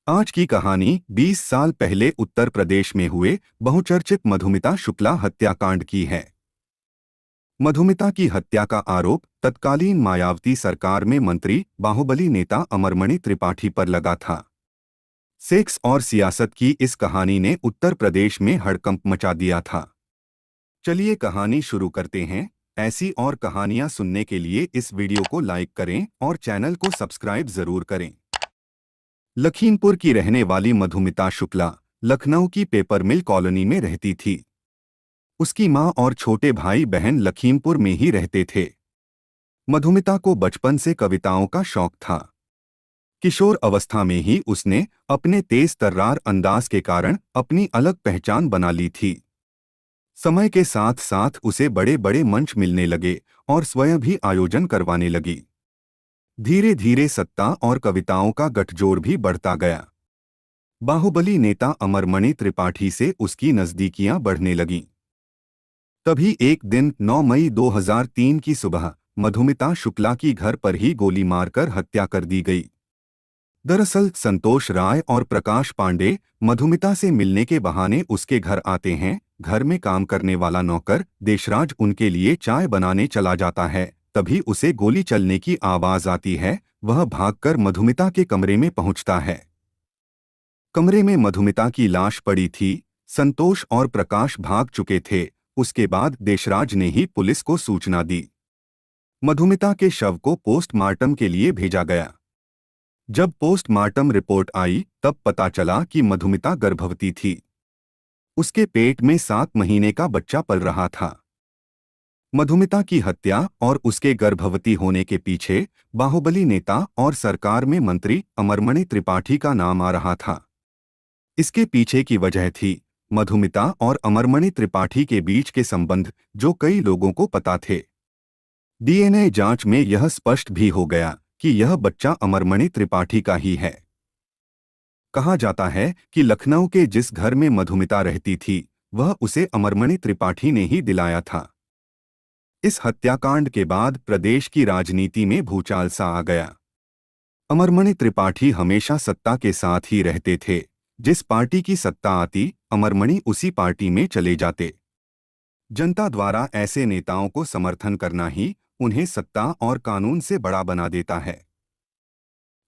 आज की कहानी 20 साल पहले उत्तर प्रदेश में हुए बहुचर्चित मधुमिता शुक्ला हत्याकांड की है। मधुमिता की हत्या का आरोप तत्कालीन मायावती सरकार में मंत्री बाहुबली नेता अमरमणि त्रिपाठी पर लगा था। सेक्स और सियासत की इस कहानी ने उत्तर प्रदेश में हड़कंप मचा दिया था। चलिए कहानी शुरू करते हैं। ऐसी और कहानियां सुनने के लिए इस वीडियो को लाइक करें और चैनल को सब्सक्राइब जरूर करें। लखीमपुर की रहने वाली मधुमिता शुक्ला लखनऊ की पेपर मिल कॉलोनी में रहती थी। उसकी मां और छोटे भाई बहन लखीमपुर में ही रहते थे। मधुमिता को बचपन से कविताओं का शौक था। किशोर अवस्था में ही उसने अपने तेज तर्रार अंदाज के कारण अपनी अलग पहचान बना ली थी। समय के साथ साथ उसे बड़े बड़े मंच मिलने लगे और स्वयं भी आयोजन करवाने लगी। धीरे धीरे सत्ता और कविताओं का गठजोड़ भी बढ़ता गया। बाहुबली नेता अमरमणि त्रिपाठी से उसकी नजदीकियां बढ़ने लगीं। तभी एक दिन 9 मई 2003 की सुबह मधुमिता शुक्ला की घर पर ही गोली मारकर हत्या कर दी गई। दरअसल संतोष राय और प्रकाश पांडे मधुमिता से मिलने के बहाने उसके घर आते हैं। घर में काम करने वाला नौकर देशराज उनके लिए चाय बनाने चला जाता है। तभी उसे गोली चलने की आवाज आती है। वह भागकर मधुमिता के कमरे में पहुंचता है। कमरे में मधुमिता की लाश पड़ी थी। संतोष और प्रकाश भाग चुके थे। उसके बाद देशराज ने ही पुलिस को सूचना दी। मधुमिता के शव को पोस्टमार्टम के लिए भेजा गया। जब पोस्टमार्टम रिपोर्ट आई तब पता चला कि मधुमिता गर्भवती थी। उसके पेट में 7 महीने का बच्चा पल रहा था। मधुमिता की हत्या और उसके गर्भवती होने के पीछे बाहुबली नेता और सरकार में मंत्री अमरमणि त्रिपाठी का नाम आ रहा था। इसके पीछे की वजह थी मधुमिता और अमरमणि त्रिपाठी के बीच के संबंध, जो कई लोगों को पता थे। डीएनए जांच में यह स्पष्ट भी हो गया कि यह बच्चा अमरमणि त्रिपाठी का ही है। कहा जाता है कि लखनऊ के जिस घर में मधुमिता रहती थी वह उसे अमरमणि त्रिपाठी ने ही दिलाया था। इस हत्याकांड के बाद प्रदेश की राजनीति में भूचाल सा आ गया। अमरमणि त्रिपाठी हमेशा सत्ता के साथ ही रहते थे। जिस पार्टी की सत्ता आती अमरमणि उसी पार्टी में चले जाते। जनता द्वारा ऐसे नेताओं को समर्थन करना ही उन्हें सत्ता और कानून से बड़ा बना देता है।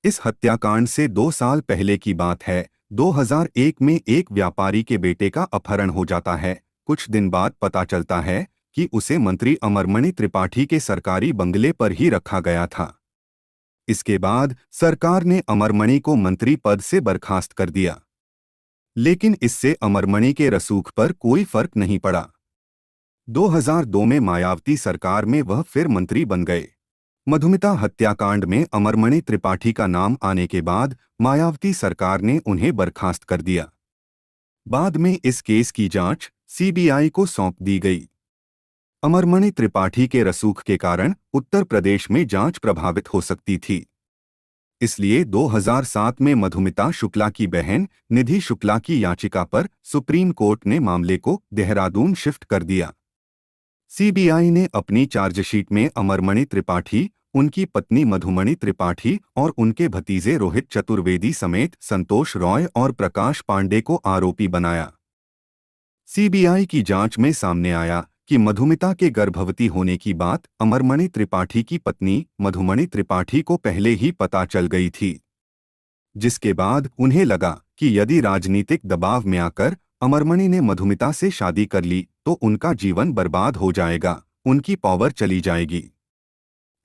इस हत्याकांड से 2 साल पहले की बात है। 2001 में एक व्यापारी के बेटे का अपहरण हो जाता है। कुछ दिन बाद पता चलता है कि उसे मंत्री अमरमणि त्रिपाठी के सरकारी बंगले पर ही रखा गया था। इसके बाद सरकार ने अमरमणि को मंत्री पद से बर्खास्त कर दिया। लेकिन इससे अमरमणि के रसूख पर कोई फर्क नहीं पड़ा। 2002 में मायावती सरकार में वह फिर मंत्री बन गए। मधुमिता हत्याकांड में अमरमणि त्रिपाठी का नाम आने के बाद मायावती सरकार ने उन्हें बर्खास्त कर दिया। बाद में इस केस की जांच सीबीआई को सौंप दी गई। अमरमणि त्रिपाठी के रसूख के कारण उत्तर प्रदेश में जांच प्रभावित हो सकती थी। इसलिए 2007 में मधुमिता शुक्ला की बहन निधि शुक्ला की याचिका पर सुप्रीम कोर्ट ने मामले को देहरादून शिफ्ट कर दिया। सीबीआई ने अपनी चार्जशीट में अमरमणि त्रिपाठी, उनकी पत्नी मधुमणि त्रिपाठी और उनके भतीजे रोहित चतुर्वेदी समेत संतोष रॉय और प्रकाश पांडे को आरोपी बनाया। सीबीआई की जांच में सामने आया कि मधुमिता के गर्भवती होने की बात अमरमणि त्रिपाठी की पत्नी मधुमणि त्रिपाठी को पहले ही पता चल गई थी। जिसके बाद उन्हें लगा कि यदि राजनीतिक दबाव में आकर अमरमणि ने मधुमिता से शादी कर ली तो उनका जीवन बर्बाद हो जाएगा, उनकी पावर चली जाएगी।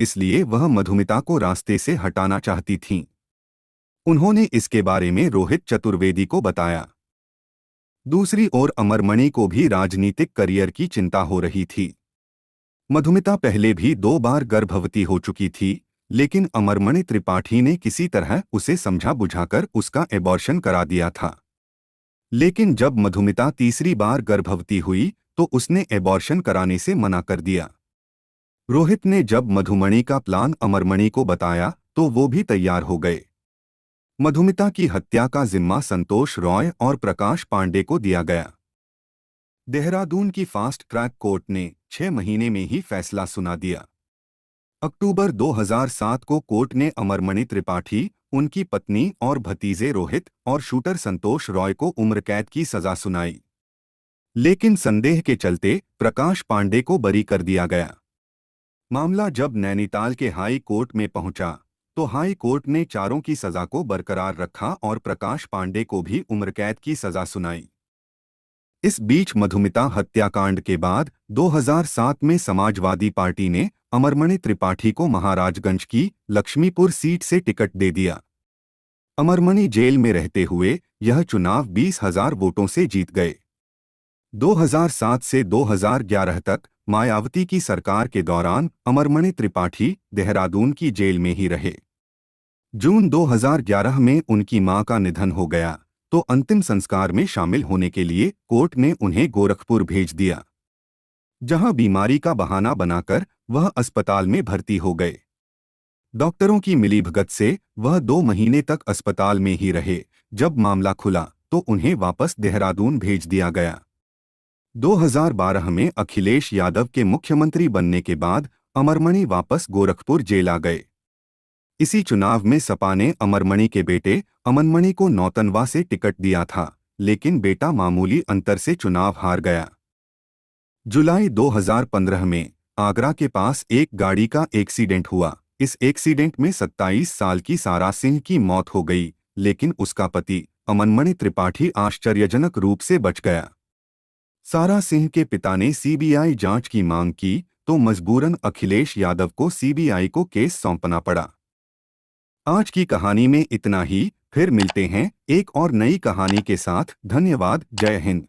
इसलिए वह मधुमिता को रास्ते से हटाना चाहती थीं। उन्होंने इसके बारे में रोहित चतुर्वेदी को बताया। दूसरी ओर अमरमणि को भी राजनीतिक करियर की चिंता हो रही थी। मधुमिता पहले भी 2 बार गर्भवती हो चुकी थी, लेकिन अमरमणि त्रिपाठी ने किसी तरह उसे समझा बुझाकर उसका एबॉर्शन करा दिया था। लेकिन जब मधुमिता तीसरी बार गर्भवती हुई तो उसने एबॉर्शन कराने से मना कर दिया। रोहित ने जब मधुमणि का प्लान अमरमणि को बताया तो वो भी तैयार हो गए। मधुमिता की हत्या का जिम्मा संतोष रॉय और प्रकाश पांडे को दिया गया। देहरादून की फास्ट ट्रैक कोर्ट ने 6 महीने में ही फैसला सुना दिया। अक्टूबर 2007 को कोर्ट ने अमरमणि त्रिपाठी उनकी पत्नी और भतीजे रोहित और शूटर संतोष रॉय को उम्र कैद की सजा सुनाई। लेकिन संदेह के चलते प्रकाश पांडे को बरी कर दिया गया। मामला जब नैनीताल के हाई कोर्ट में पहुंचा तो हाई कोर्ट ने चारों की सजा को बरकरार रखा और प्रकाश पांडे को भी उम्र कैद की सजा सुनाई। इस बीच मधुमिता हत्याकांड के बाद 2007 में समाजवादी पार्टी ने अमरमणि त्रिपाठी को महाराजगंज की लक्ष्मीपुर सीट से टिकट दे दिया। अमरमणि जेल में रहते हुए यह चुनाव 20,000 वोटों से जीत गए। 2007 से 2011 तक मायावती की सरकार के दौरान अमरमणि त्रिपाठी देहरादून की जेल में ही रहे। जून 2011 में उनकी मां का निधन हो गया तो अंतिम संस्कार में शामिल होने के लिए कोर्ट ने उन्हें गोरखपुर भेज दिया, जहां बीमारी का बहाना बनाकर वह अस्पताल में भर्ती हो गए। डॉक्टरों की मिलीभगत से वह 2 महीने तक अस्पताल में ही रहे। जब मामला खुला तो उन्हें वापस देहरादून भेज दिया गया। 2012 में अखिलेश यादव के मुख्यमंत्री बनने के बाद अमरमणि वापस गोरखपुर जेल आ गए। इसी चुनाव में सपा ने अमरमणि के बेटे अमनमणि को नौतनवा से टिकट दिया था, लेकिन बेटा मामूली अंतर से चुनाव हार गया। जुलाई 2015 में आगरा के पास एक गाड़ी का एक्सीडेंट हुआ। इस एक्सीडेंट में 27 साल की सारा सिंह की मौत हो गई, लेकिन उसका पति अमनमणि त्रिपाठी आश्चर्यजनक रूप से बच गया। सारा सिंह के पिता ने सीबीआई जांच की मांग की तो मजबूरन अखिलेश यादव को सीबीआई को केस सौंपना पड़ा। आज की कहानी में इतना ही। फिर मिलते हैं एक और नई कहानी के साथ। धन्यवाद। जय हिंद।